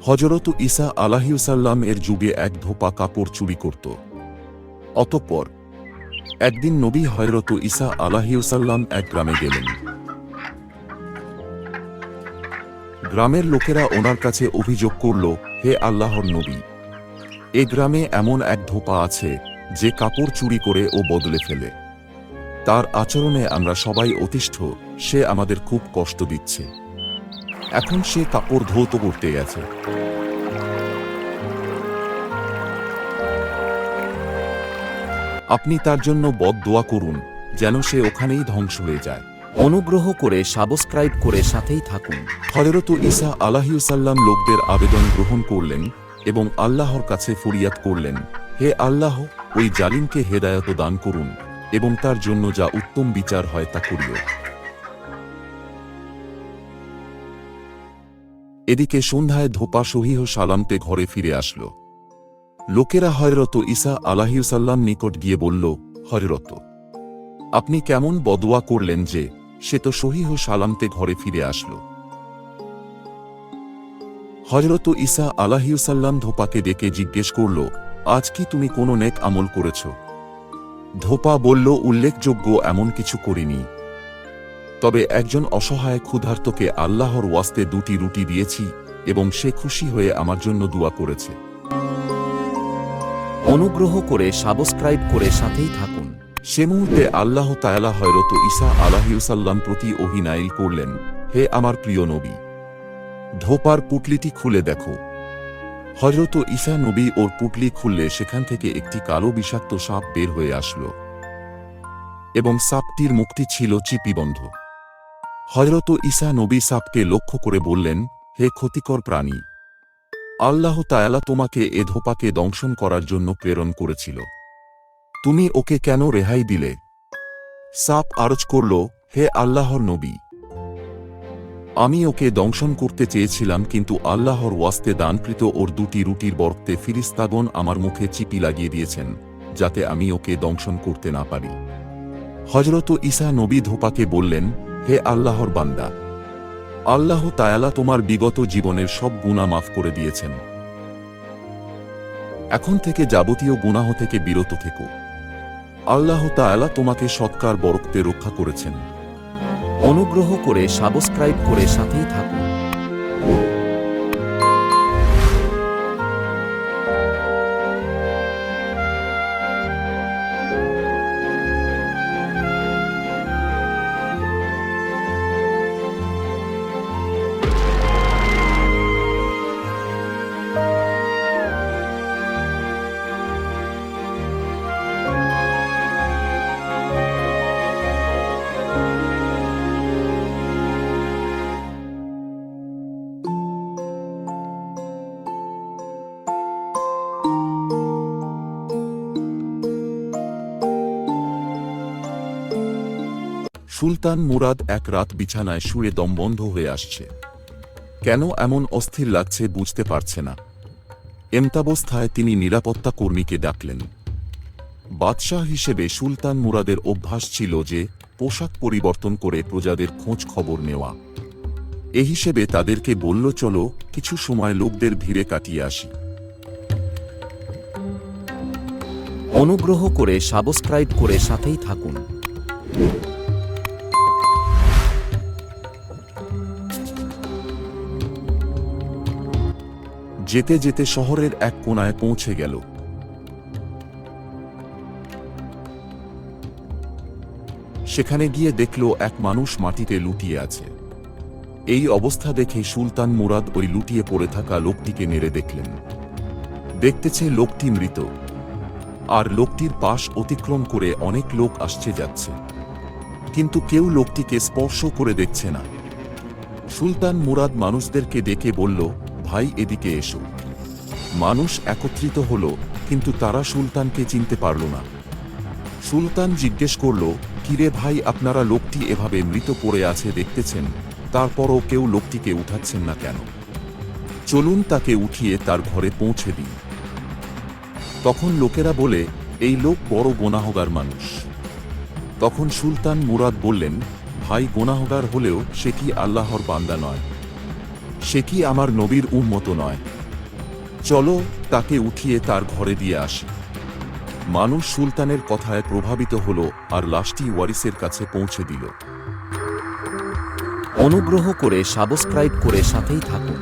হযরত ঈসা আলাইহিসসালাম এর যুগে এক ধোপা কাপড় চুরি করত। অতঃপর একদিন নবী হযরত ঈসা আলাইহিসসালাম এক গ্রামে গেলেন। গ্রামের লোকেরা ওনার কাছে অভিযোগ করল, হে আল্লাহর নবী, এ গ্রামে এমন এক ধোপা আছে যে কাপড় চুরি করে ও বদলে ফেলে। তার আচরণে আমরা সবাই অতিষ্ঠ, সে আমাদের খুব কষ্ট দিচ্ছে। এখন সে কাপড় ধৌত করতে গেছে। আপনি তার জন্য বদদোয়া করুন যেন সে ওখানেই ধ্বংস হয়ে যায়। অনুগ্রহ করে সাবস্ক্রাইব করে সাথেই থাকুন। হযরত ঈসা আলাইহিসসালাম লোকদের আবেদন গ্রহণ করলেন এবং আল্লাহর কাছে ফরিয়াদ করলেন, হে আল্লাহ, ওই জালিমকে হেদায়েত দান করুন এবং তার জন্য যা উত্তম বিচার হয় তা করিও। এদিকে সন্ধ্যায় ধোপা সহিহ সালামতে ঘরে ফিরে আসলো। লোকেরা হযরত ঈসা আলাইহিসসালাম নিকট গিয়ে বলল, হযরত, আপনি কেমন বদওয়া করলেন যে সে তো সহিহ সালামতে ঘরে ফিরে আসলো। হযরত ঈসা আলাইহিসসালাম ধোপাকে ডেকে জিজ্ঞেস করল, আজ কি তুমি কোনো নেক আমল করেছ? ধোপা বলল, উল্লেখযোগ্য এমন কিছু করিনি, তবে একজন অসহায় ক্ষুধার্তকে আল্লাহর ওয়াস্তে 2টি রুটি দিয়েছি এবং সে খুশি হয়ে আমার জন্য দোয়া করেছে। অনুগ্রহ করে সাবস্ক্রাইব করে সাথেই থাকুন। সে মুহূর্তে আল্লাহ তাআলা হযরত ঈসা আলাইহিসসালাম প্রতি ওহী নাযিল করলেন, হে আমার প্রিয় নবী, ধোপার পুটলিটি খুলে দেখো। হযরত ঈসা নবী ওর পুটলি খুললে সেখান থেকে একটি কালো বিষাক্ত সাপ বের হয়ে আসলো এবং সাপটির মুখটি ছিল চিপিবন্ধ। হযরত ঈসা নবী সাপকে লক্ষ্য করে বললেন, হে ক্ষতিকর প্রাণী, আল্লাহ তাআলা তোমাকে এ ধোপাকে দংশন করার জন্য প্রেরণ করেছিল, তুমি ওকে কেন রেহাই দিলে? সাপ আরজ করল, হে আল্লাহর নবী, আমি ওকে দংশন করতে চেয়েছিলাম, কিন্তু আল্লাহর ওয়াস্তে দানকৃত ওর 2টি রুটির বরকতে ফিরিস্তাগণ আমার মুখে চিপি লাগিয়ে দিয়েছেন, যাতে আমি ওকে দংশন করতে না পারি। হযরত ঈসা নবী ধোপাকে বললেন, হে আল্লাহর বান্দা, আল্লাহ তাআলা তোমার বিগত জীবনের সব গুনাহ মাফ করে দিয়েছেন। এখন থেকে যাবতীয় গুনাহ থেকে বিরত থেকো। আল্লাহ তাআলা তোমাকে সৎকার বরকতে রক্ষা করেছেন। অনুগ্রহ করে সাবস্ক্রাইব করে সাথেই থাকুন। সুলতান মুরাদ এক রাত বিছানায় শুয়ে দমবন্ধ হয়ে আসছে। কেন এমন অস্থির লাগছে বুঝতে পারছে না। এমতাবস্থায় তিনি নিরাপত্তা কর্মীকে ডাকলেন। বাদশাহ হিসেবে সুলতান মুরাদের অভ্যাস ছিল যে পোশাক পরিবর্তন করে প্রজাদের খোঁজ খবর নেওয়া। এ হিসেবে তাদেরকে বলল, চলো কিছু সময় লোকদের ভিড়ে কাটিয়ে আসি। অনুগ্রহ করে সাবস্ক্রাইব করে সাথেই থাকুন। যেতে যেতে শহরের এক কোণায় পৌঁছে গেল। সেখানে গিয়ে দেখল এক মানুষ মাটিতে লুটিয়ে আছে। এই অবস্থা দেখে সুলতান মুরাদ ওই লুটিয়ে পড়ে থাকা লোকটিকে নেড়ে দেখলেন। দেখতেছে লোকটি মৃত, আর লোকটির পাশ অতিক্রম করে অনেক লোক আসছে যাচ্ছে, কিন্তু কেউ লোকটিকে স্পর্শ করে দেখছে না। সুলতান মুরাদ মানুষদেরকে ডেকে বলল, ভাই এদিকে এসো। মানুষ একত্রিত হল, কিন্তু তারা সুলতানকে চিনতে পারল না। সুলতান জিজ্ঞেস করল, কিরে ভাই, আপনারা লোকটি এভাবে মৃত পড়ে আছে দেখতেছেন, তারপরও কেউ লোকটিকে উঠাচ্ছেন না কেন? চলুন তাকে উঠিয়ে তার ঘরে পৌঁছে দিই। তখন লোকেরা বলে, এই লোক বড় গুনাহগার মানুষ। তখন সুলতান মুরাদ বললেন, ভাই, গুনাহগার হলেও সে কি আল্লাহর বান্দা নয়? সে কি আমার নবীর উম্মত নয়? চলো তাকে উঠিয়ে তার ঘরে দিয়ে আসি। মানুষ সুলতানের কথায় প্রভাবিত হল আর লাশটি ওয়ারিসের কাছে পৌঁছে দিল। অনুগ্রহ করে সাবস্ক্রাইব করে সাথেই থাকুন।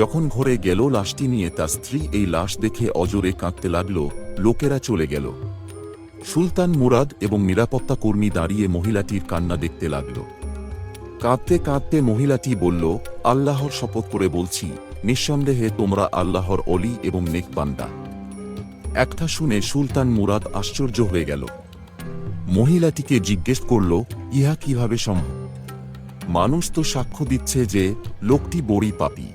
যখন ঘরে গেল লাশটি নিয়ে, তার স্ত্রী এই লাশ দেখে অজরে কাঁদতে লাগল। লোকেরা চলে গেল। সুলতান মুরাদ এবং নিরাপত্তা কর্মী দাঁড়িয়ে মহিলাটির কান্না দেখতে লাগল। কাঁদতে কাঁদতে মহিলাটি বলল, আল্লাহর শপথ করে বলছি, নিঃসন্দেহে তোমরা আল্লাহর অলি এবং নেক বান্দা। একটা শুনে সুলতান মুরাদ আশ্চর্য হয়ে গেল। মহিলাটিকে জিজ্ঞেস করল, ইহা কিভাবে সম্ভব? মানুষ তো সাক্ষ্য দিচ্ছে যে লোকটি বড়ই পাপী,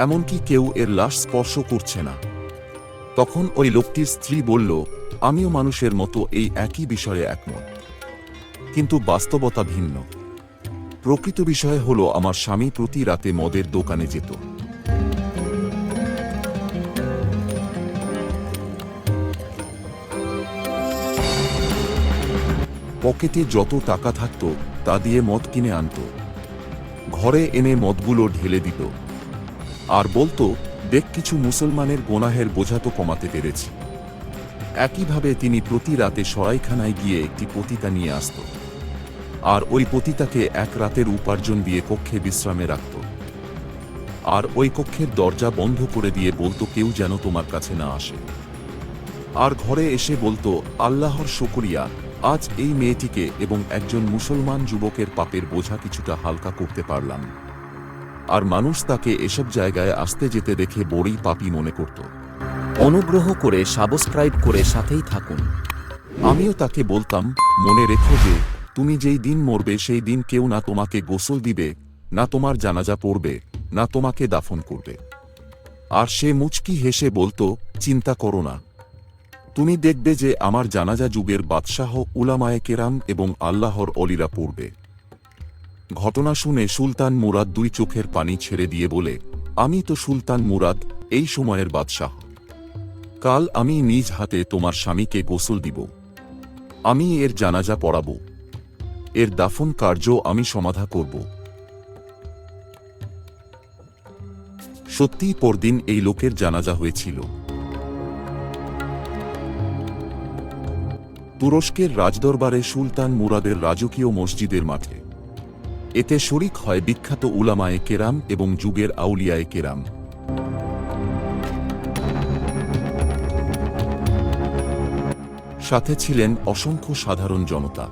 এমনকি কেউ এর লাশ স্পর্শ করছে না। তখন ওই লোকটির স্ত্রী বলল, আমিও মানুষের মতো এই একই বিষয়ে একমত, কিন্তু বাস্তবতা ভিন্ন। প্রকৃত বিষয় হলো, আমার স্বামী প্রতি রাতে মদের দোকানে যেত। পকেটে যত টাকা থাকত তা দিয়ে মদ কিনে আনত, ঘরে এনে মদগুলো ঢেলে দিত, আর বলতো, দেখ কিছু মুসলমানের গোনাহের বোঝা তো কমাতে পেরেছি। একইভাবে তিনি প্রতি রাতে সরাইখানায় গিয়ে একটি পতিতা নিয়ে আসত, আর ওই পতিতাকে এক রাতের উপার্জন দিয়ে কক্ষে বিশ্রামে রাখত, আর ওই কক্ষের দরজা বন্ধ করে দিয়ে বলতো, কেউ যেন তোমার কাছে না আসে। আর ঘরে এসে বলতো, আল্লাহর শুকরিয়া, আজ এই মেয়েটিকে এবং একজন মুসলমান যুবকের পাপের বোঝা কিছুটা হালকা করতে পারলাম। আর মানুষ তাকে এসব জায়গায় আসতে যেতে দেখে বড়ই পাপী মনে করত। অনুগ্রহ করে সাবস্ক্রাইব করে সাথেই থাকুন। আমিও তাকে বলতাম, মনে রেখো যে তুমি যেই দিন মরবে সেই দিন কেউ না তোমাকে গোসল দিবে, না তোমার জানাজা পড়বে, না তোমাকে দাফন করবে। আর সে মুচকি হেসে বলতো, চিন্তা করো না, তুমি দেখবে যে আমার জানাজা যুগের বাদশাহ, উলামায়ে কেরাম এবং আল্লাহর অলিরা পড়বে। ঘটনা শুনে সুলতান মুরাদ দুই চোখের পানি ছেড়ে দিয়ে বলে, আমি তো সুলতান মুরাদ, এই সময়ের বাদশাহ। কাল আমি নিজ হাতে তোমার স্বামীকে গোসল দিব, আমি এর জানাজা পড়াব, এর দাফন কার্য আমি সমাধা করব। সত্যিই পরদিন এই লোকের জানাজা হয়েছিল। তুরস্কের রাজদরবারে সুলতান মুরাদের রাজকীয় মসজিদের মাঠে। এতে শরিক হয় বিখ্যাত উলামায়ে কেরাম এবং যুগের আউলিয়ায়ে কেরাম। সাথে ছিলেন অসংখ্য সাধারণ জনতা।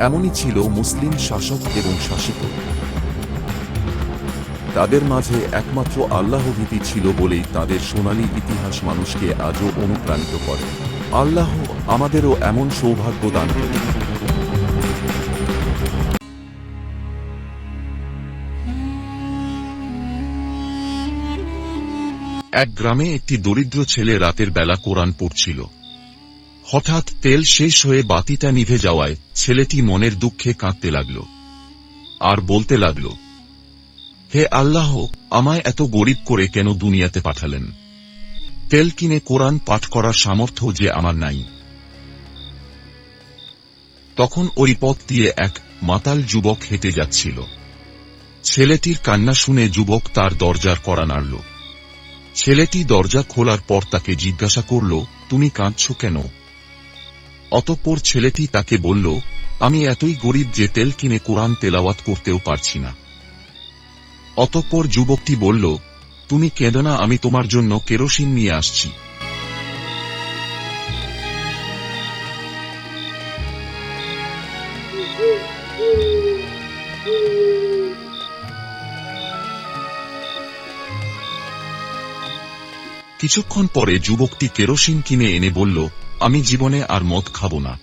এমনই ছিল মুসলিম শাসক এবং শাসিত। তাদের মাঝে একমাত্র আল্লাহভীতি ছিল বলেই তাদের সোনালী ইতিহাস মানুষকে আজও অনুপ্রাণিত করে। আল্লাহ আমাদেরও এমন সৌভাগ্য দান করুন। এক গ্রামে একটি দরিদ্র ছেলে রাতের বেলা কোরআন পড়ছিল। হঠাৎ তেল শেষ হয়ে বাতিটা নিভে যাওয়ায় ছেলেটি মনের দুঃখে কাঁদতে লাগল, আর বলতে লাগল, হে আল্লাহ, আমায় এত গরিব করে কেন দুনিয়াতে পাঠালেন? তেল কিনে কোরআন পাঠ করার সামর্থ্য যে আমার নাই। তখন ওই পথ দিয়ে এক মাতাল যুবক হেঁটে যাচ্ছিল। ছেলেটির কান্না শুনে যুবক তার দরজার কড়া নাড়ল। ছেলেটি দরজা খোলার পর তাকে জিজ্ঞাসা করল, তুমি কাঁদছ কেন? অতঃপর ছেলেটি তাকে বলল, আমি এতই গরিব যে তেল কিনে কোরআন তেলাওয়াত করতেও পারছি না। অতঃপর যুবকটি বলল, তুমি কেঁদো না, আমি তোমার জন্য কেরোসিন নিয়ে আসছি। কিছুক্ষণ পরে যুবকটি কেরোসিন কিনে এনে বলল, আমি জীবনে আর মদ খাব না।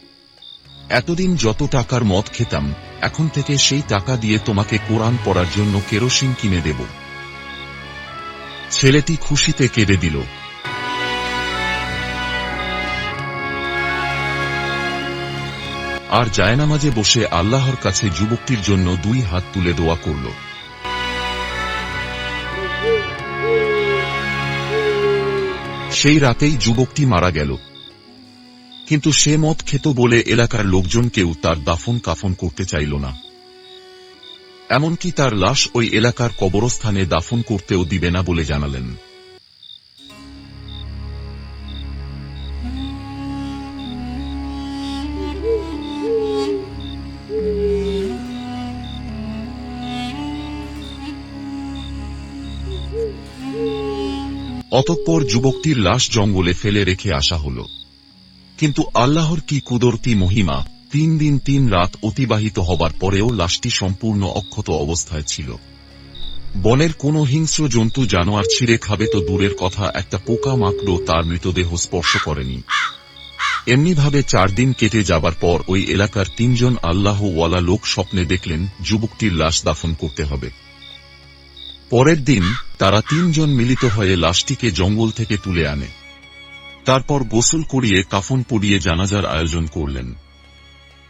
এতদিন যত টাকার মদ খেতাম, এখন থেকে সেই টাকা দিয়ে তোমাকে কোরআন পড়ার জন্য কেরোসিন কিনে দেব। ছেলেটি খুশিতে কেঁদে দিল। আর জায়নামাজে বসে আল্লাহর কাছে যুবকটির জন্য দুই হাত তুলে দোয়া করল। সেই রাতেই যুবকটি মারা গেল। কিন্তু সে মদ খেত বলে এলাকার লোকজন কেউ তার দাফন কাফন করতে চাইল না। এমনকি তার লাশ ওই এলাকার কবরস্থানে দাফন করতেও দিবে না বলে জানালেন। অতঃপর যুবকটির লাশ জঙ্গলে ফেলে রেখে আসা হল। কিন্তু আল্লাহর কি কুদরতি মহিমা, 3 দিন 3 রাত অতিবাহিত হবার পরেও লাশটি সম্পূর্ণ অক্ষত অবস্থায় ছিল। বনের কোনো হিংস্র জন্তু জানোয়ার ছিঁড়ে খাবে তো দূরের কথা, একটা পোকা মাকড়ও তার মৃতদেহ স্পর্শ করেনি। এমনিভাবে 4 দিন কেটে যাবার পর ওই এলাকার 3 জন আল্লাহওয়ালা লোক স্বপ্নে দেখলেন যুবকটির লাশ দাফন করতে হবে। পরের দিন তারা 3 জন মিলিত হয়ে লাশটিকে জঙ্গল থেকে তুলে আনে। তারপর গোসল করিয়ে কাফন পরিয়ে জানাজার আয়োজন করলেন।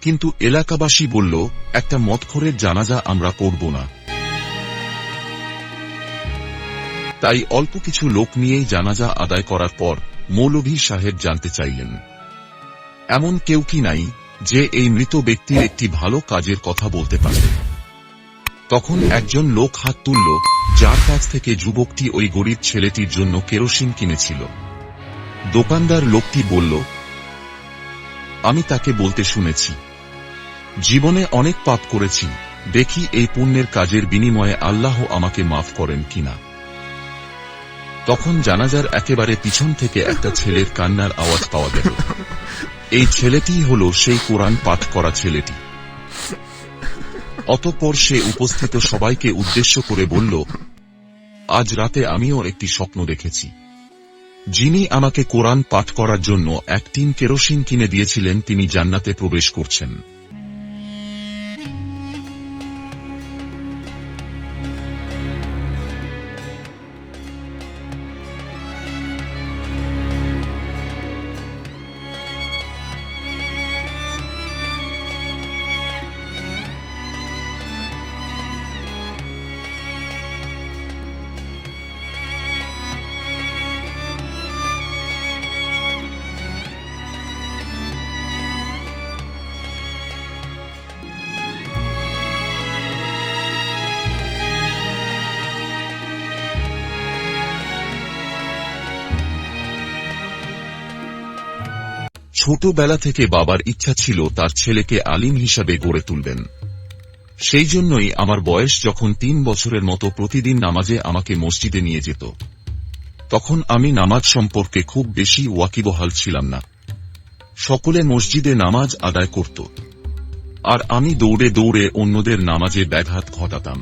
কিন্তু এলাকাবাসী বলল, একটা মদখোরের জানাজা আমরা করব না। তাই অল্প কিছু লোক নিয়েই জানাজা আদায় করার পর মৌলভী সাহেব জানতে চাইলেন, এমন কেউ কি নাই যে এই মৃত ব্যক্তির একটি ভালো কাজের কথা বলতে পারে। তখন একজন লোক হাত তুলল, যার কাছ থেকে যুবকটি ওই গরিব ছেলেটির জন্য কেরোসিন কিনেছিল। দোকানদার লোকটি বলল, আমি তাকে বলতে শুনেছি, জীবনে অনেক পাপ করেছি, দেখি এই পুণ্যের কাজের বিনিময়ে আল্লাহ আমাকে মাফ করেন কিনা। তখন জানাজার একেবারে পিছন থেকে একটা ছেলের কান্নার আওয়াজ পাওয়া গেল। এই ছেলেটিই হল সেই কোরআন পাঠ করা ছেলেটি। অতঃপর সে উপস্থিত সবাইকে উদ্দেশ্য করে বলল, আজ রাতে আমিও একটি স্বপ্ন দেখেছি। যিনি আমাকে কোরআন পাঠ করার জন্য 1 টিন কেরোসিন কিনে দিয়েছিলেন তিনি জান্নাতে প্রবেশ করছেন। ছোটবেলা থেকে বাবার ইচ্ছা ছিল তার ছেলেকে আলিম হিসাবে গড়ে তুলবেন। সেই জন্যই আমার বয়স যখন 3 বছরের মতো প্রতিদিন নামাজে আমাকে মসজিদে নিয়ে যেত। তখন আমি নামাজ সম্পর্কে খুব বেশি ওয়াকিবহাল ছিলাম না। সকলে মসজিদে নামাজ আদায় করত, আর আমি দৌড়ে দৌড়ে অন্যদের নামাজে ব্যাঘাত ঘটাতাম।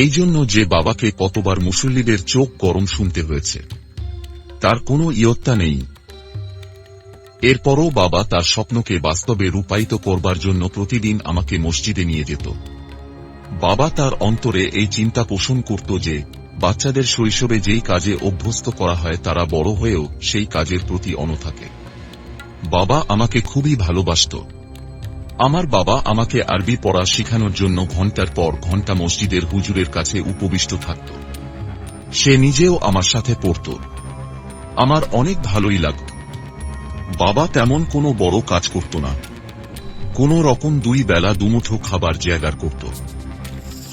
এই জন্য যে বাবাকে কতবার মুসল্লিদের চোখ গরম শুনতে হয়েছে, তার কোনো ইয়ত্তা নেই। এরপরও বাবা তার স্বপ্নকে বাস্তবে রূপায়িত করবার জন্য প্রতিদিন আমাকে মসজিদে নিয়ে যেত। বাবা তার অন্তরে এই চিন্তা পোষণ করত যে বাচ্চাদের শৈশবে যেই কাজে অভ্যস্ত করা হয় তারা বড় হয়েও সেই কাজের প্রতি অনড় থাকে। বাবা আমাকে খুবই ভালোবাসত। আমার বাবা আমাকে আরবি পড়া শেখানোর জন্য ঘন্টার পর ঘন্টা মসজিদের হুজুরের কাছে উপবিষ্ট থাকত। সে নিজেও আমার সাথে পড়ত। আমার অনেক ভালোই লাগত। বাবা তেমন কোনো বড় কাজ করত না, কোনো রকম 2 বেলা দুমুঠো খাবার জোগাড় করত।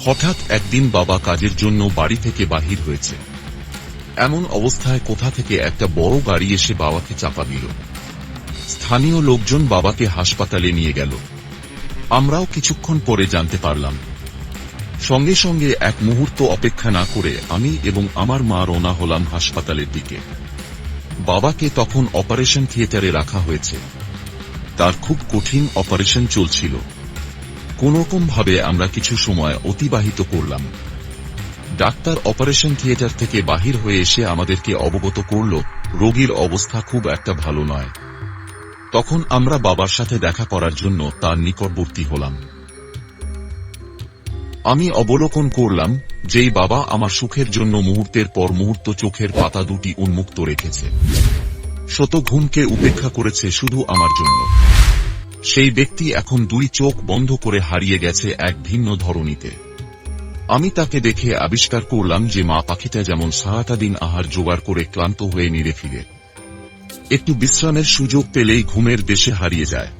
হঠাৎ একদিন বাবা কাজের জন্য বাড়ি থেকে বাহির হয়েছে। এমন অবস্থায় কোথা থেকে একটা বড় গাড়ি এসে বাবাকে চাপা দিল। স্থানীয় লোকজন বাবাকে হাসপাতালে নিয়ে গেল। আমরাও কিছুক্ষণ পরে জানতে পারলাম। সঙ্গে সঙ্গে 1 মুহূর্ত অপেক্ষা না করে আমি এবং আমার মা রওনা হলাম হাসপাতালের দিকে। বাবাকে তখন অপারেশন থিয়েটারে রাখা হয়েছে। তার খুব কঠিন অপারেশন চলছিল। কোনোরকমভাবে আমরা কিছু সময় অতিবাহিত করলাম। ডাক্তার অপারেশন থিয়েটার থেকে বাহির হয়ে এসে আমাদেরকে অবগত করল রোগীর অবস্থা খুব একটা ভালো নয়। তখন আমরা বাবার সাথে দেখা করার জন্য তার নিকটবর্তী হলাম। আমি অবলোকন করলাম যেই বাবা আমার সুখের জন্য মুহূর্তের পর মুহূর্ত চোখের পাতা দুটি উন্মুক্ত রেখেছে, শত ঘুমকে উপেক্ষা করেছে শুধু আমার জন্য। সেই ব্যক্তি এখন 2 চোখ বন্ধ করে হারিয়ে গেছে এক ভিন্ন ধরনীতে। আমি তাকে দেখে আবিষ্কার করলাম যে মা পাখিটা যেমন সারাটা দিন আহার জোগাড় করে ক্লান্ত হয়ে নিরে ফিরে একটু বিশ্রামের সুযোগ পেলেই ঘুমের দেশে হারিয়ে যায়,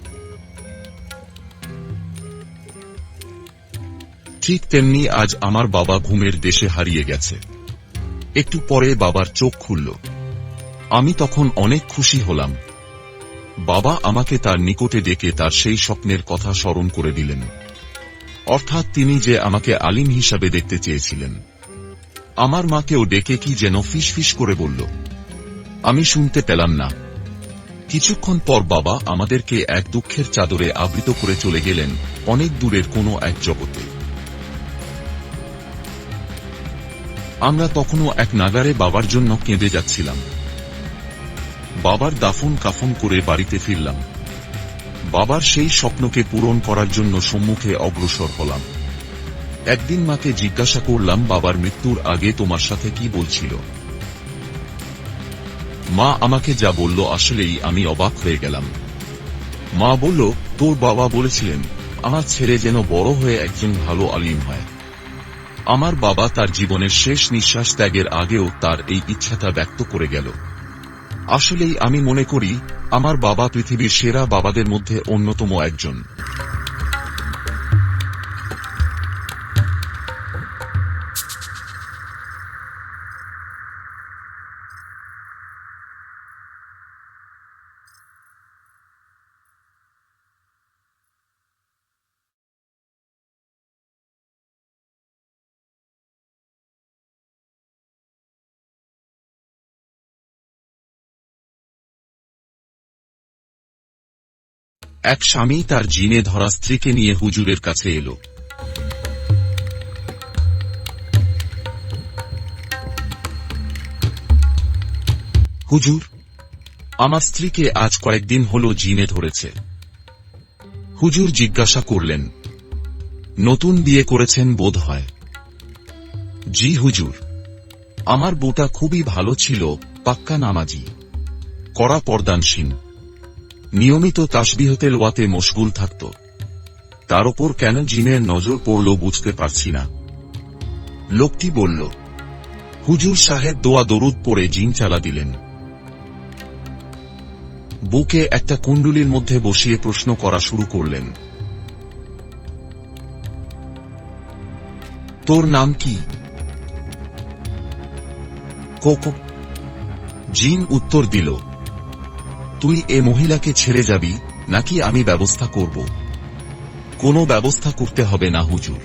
ঠিক তেমনি আজ আমার বাবা ঘুমের দেশে হারিয়ে গেছে। একটু পরে বাবার চোখ খুলল। আমি তখন অনেক খুশি হলাম। বাবা আমাকে তার নিকটে ডেকে তার সেই স্বপ্নের কথা স্মরণ করে দিলেন, অর্থাৎ তিনি যে আমাকে আলিম হিসাবে দেখতে চেয়েছিলেন। আমার মাকেও ডেকে কি যেন ফিসফিস করে বলল, আমি শুনতে পেলাম না। কিছুক্ষণ পর বাবা আমাদেরকে এক দুঃখের চাদরে আবৃত করে চলে গেলেন অনেক দূরের কোনো এক জগতে। আমরা তখনও এক নাগারে বাবার জন্য কেঁদে যাচ্ছিলাম। বাবার দাফন কাফন করে বাড়িতে ফিরলাম। বাবার সেই স্বপ্নকে পূরণ করার জন্য সম্মুখে অগ্রসর হলাম। একদিন মাকে জিজ্ঞাসা করলাম, বাবার মৃত্যুর আগে তোমার সাথে কি বলছিল? মা আমাকে যা বলল আসলেই আমি অবাক হয়ে গেলাম। মা বলল, তোর বাবা বলেছিলেন আমার ছেলে যেন বড় হয়ে একজন ভালো আলিম হয়। আমার বাবা তার জীবনের শেষ নিঃশ্বাস ত্যাগের আগেও তার এই ইচ্ছাটা ব্যক্ত করে গেল। আসলেই আমি মনে করি আমার বাবা পৃথিবীর সেরা বাবাদের মধ্যে অন্যতম একজন। এক স্বামী তার জিনে ধরা স্ত্রীকে নিয়ে হুজুরের কাছে এলো। হুজুর, আমার স্ত্রীকে আজ কয়েকদিন হল জিনে ধরেছে। হুজুর জিজ্ঞাসা করলেন, নতুন বিয়ে করেছেন বোধ হয়? জি হুজুর, আমার বউটা খুবই ভালো ছিল, পাক্কা নামাজি, কড়া পর্দানসীন, নিয়মিত তাসবিহ তেলাওয়াতে মশগুল থাকত। তার ওপর কেন জিনের নজর পড়ল বুঝতে পারছি না। লোকটি বলল, হুজুর সাহেব দোয়া দরুদ পড়ে জিন চালা দিলেন। বুকে একটা কুণ্ডুলির মধ্যে বসিয়ে প্রশ্ন করা শুরু করলেন, তোর নাম কি? কোকো। জিন উত্তর দিল, তুই এ মহিলাকে ছেড়ে যাবি নাকি আমি ব্যবস্থা করব? কোনো ব্যবস্থা করতে হবে না হুজুর,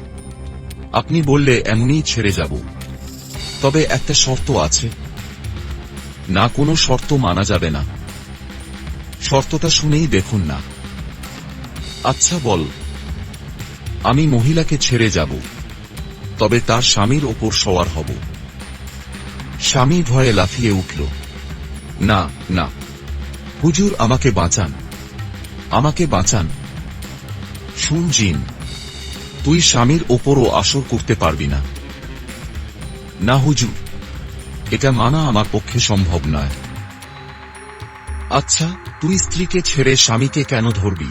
আপনি বললে এমনিই ছেড়ে যাব। তবে একটা শর্ত আছে। না, কোনো শর্ত মানা যাবে না। শর্তটা শুনেই দেখুন না। আচ্ছা বল। আমি মহিলাকে ছেড়ে যাব, তবে তার স্বামীর ওপর সওয়ার হব। স্বামী ভয়ে লাফিয়ে উঠল, না না হুজুর, আমাকে বাঁচান, আমাকে বাঁচান। শুন জিন, তুই স্বামীর ওপরও আসর করতে পারবি না। না হুজুর, এটা মানা আমার পক্ষে সম্ভব নয়। আচ্ছা, তুই স্ত্রীকে ছেড়ে স্বামীকে কেন ধরবি?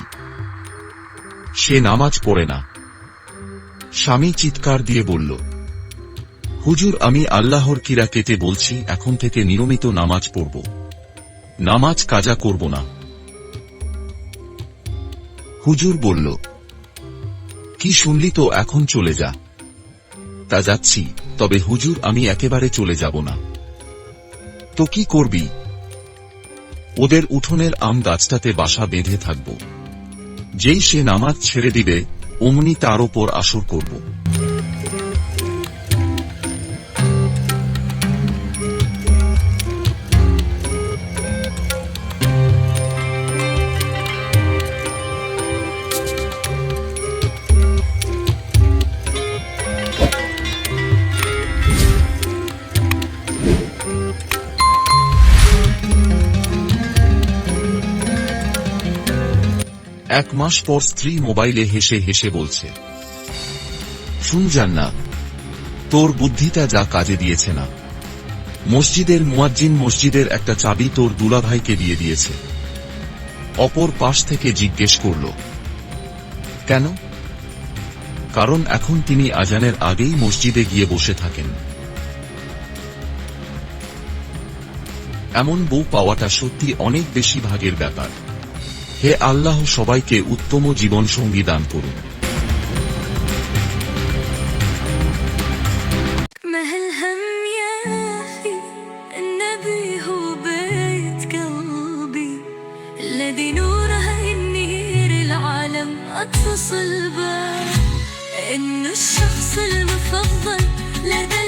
সে নামাজ পড়ে না। স্বামী চিৎকার দিয়ে বলল, হুজুর, আমি আল্লাহর কিরা কেটে বলছি, এখন থেকে নিয়মিত নামাজ পড়ব, নামাজ কাজা করব না। হুজুর বলল, কি শুনলি তো, এখন চলে যা। তা যাচ্ছি, তবে হুজুর আমি একেবারে চলে যাব না। তো কি করবি? ওদের উঠোনের আম গাছটাতে বাসা বেঁধে থাকব। যেই সে নামাজ ছেড়ে দিবে অমনি তার ওপর আসর করব। এক মাস পর স্ত্রী মোবাইলে হেসে হেসে বলছে, শুন জান্নাত, তোর বুদ্ধিটা যা কাজে দিয়েছে না। মসজিদের মুয়াজ্জিন মসজিদের একটা চাবি তোর দুলাভাইকে দিয়ে দিয়েছে। অপর পাশ থেকে জিজ্ঞেস করল, কেন? কারণ এখন তিনি আজানের আগেই মসজিদে গিয়ে বসে থাকেন। এমন বউ পাওয়াটা সত্যি অনেক বেশি ভাগের ব্যাপার। হে আল্লাহ সবাইকে উত্তম জীবন সঙ্গী দান করুন। ما هالهم يا أخي النبي هو بيت قلبي الذي نوره النير العالم أطفى صلبه إنه الشخص المفضل لدي